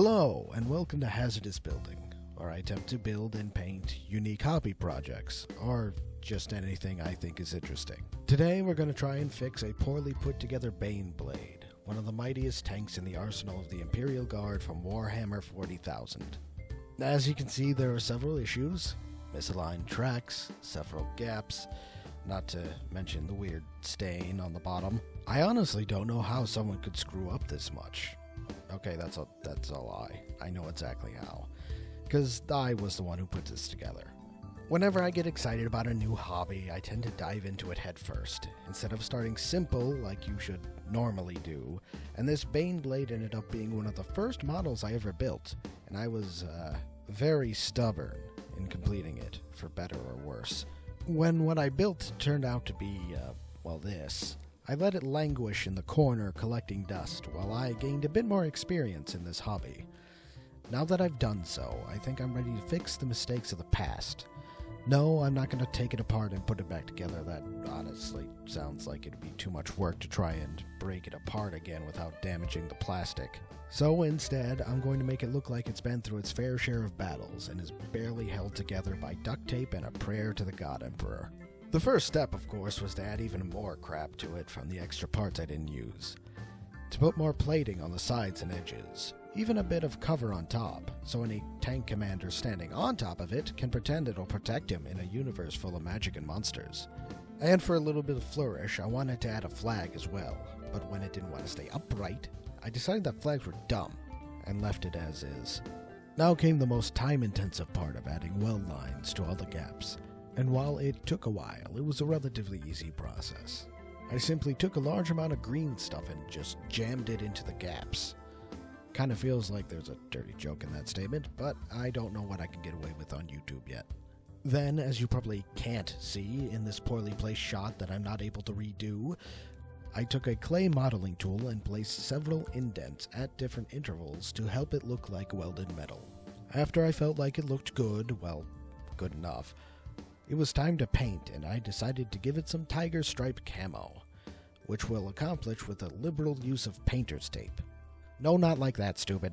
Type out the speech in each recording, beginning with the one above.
Hello, and welcome to HazarDice Building, where I attempt to build and paint unique hobby projects, or just anything I think is interesting. Today we're going to try and fix a poorly put together Baneblade, one of the mightiest tanks in the arsenal of the Imperial Guard from Warhammer 40,000. As you can see, there are several issues, misaligned tracks, several gaps, not to mention the weird stain on the bottom. I honestly don't know how someone could screw up this much. Okay, that's a lie. I know exactly how. Because I was the one who put this together. Whenever I get excited about a new hobby, I tend to dive into it head first, instead of starting simple like you should normally do, and this Baneblade ended up being one of the first models I ever built, and I was very stubborn in completing it, for better or worse. When what I built turned out to be, this, I let it languish in the corner collecting dust while I gained a bit more experience in this hobby. Now that I've done so, I think I'm ready to fix the mistakes of the past. No, I'm not going to take it apart and put it back together. That honestly sounds like it'd be too much work to try and break it apart again without damaging the plastic. So instead, I'm going to make it look like it's been through its fair share of battles and is barely held together by duct tape and a prayer to the God Emperor. The first step, of course, was to add even more crap to it from the extra parts I didn't use. To put more plating on the sides and edges, even a bit of cover on top, so any tank commander standing on top of it can pretend it'll protect him in a universe full of magic and monsters. And for a little bit of flourish, I wanted to add a flag as well, but when it didn't want to stay upright, I decided that flags were dumb, and left it as is. Now came the most time-intensive part of adding weld lines to all the gaps. And while it took a while, it was a relatively easy process. I simply took a large amount of green stuff and just jammed it into the gaps. Kinda feels like there's a dirty joke in that statement, but I don't know what I can get away with on YouTube yet. Then, as you probably can't see in this poorly placed shot that I'm not able to redo, I took a clay modeling tool and placed several indents at different intervals to help it look like welded metal. After I felt like it looked good, well, good enough, it was time to paint, and I decided to give it some tiger stripe camo, which we'll accomplish with a liberal use of painter's tape. No, not like that, stupid.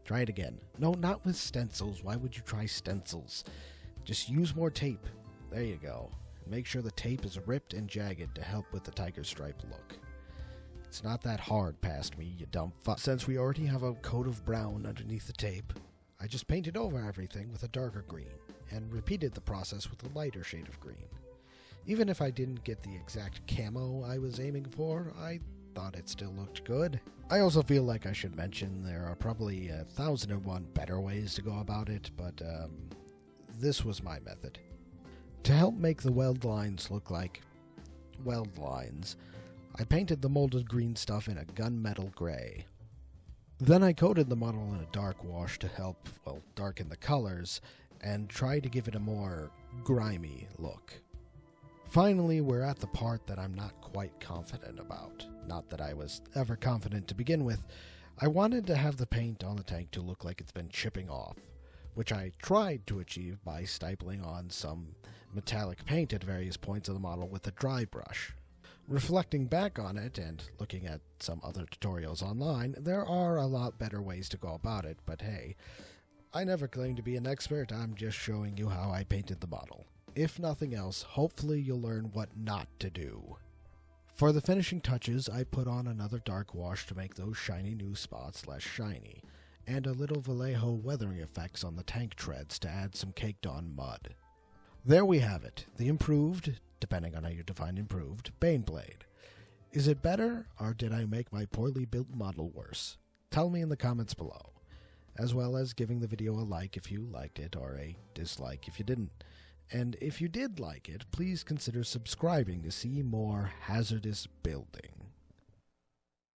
Try it again. No, not with stencils. Why would you try stencils? Just use more tape. There you go. Make sure the tape is ripped and jagged to help with the tiger stripe look. It's not that hard past me, you dumb fuck. Since we already have a coat of brown underneath the tape, I just painted over everything with a darker green, and repeated the process with a lighter shade of green. Even if I didn't get the exact camo I was aiming for, I thought it still looked good. I also feel like I should mention there are probably 1,001 better ways to go about it, but this was my method. To help make the weld lines look like weld lines, I painted the molded green stuff in a gunmetal gray. Then I coated the model in a dark wash to help, darken the colors, and try to give it a more grimy look. Finally, we're at the part that I'm not quite confident about. Not that I was ever confident to begin with. I wanted to have the paint on the tank to look like it's been chipping off, which I tried to achieve by stipling on some metallic paint at various points of the model with a dry brush. Reflecting back on it and looking at some other tutorials online, there are a lot better ways to go about it, but hey, I never claimed to be an expert. I'm just showing you how I painted the model. If nothing else, hopefully you'll learn what not to do. For the finishing touches, I put on another dark wash to make those shiny new spots less shiny, and a little Vallejo weathering effects on the tank treads to add some caked on mud. There we have it, the improved, depending on how you define improved, Baneblade. Is it better, or did I make my poorly built model worse? Tell me in the comments below, as well as giving the video a like if you liked it, or a dislike if you didn't. And if you did like it, please consider subscribing to see more HazarDice Building.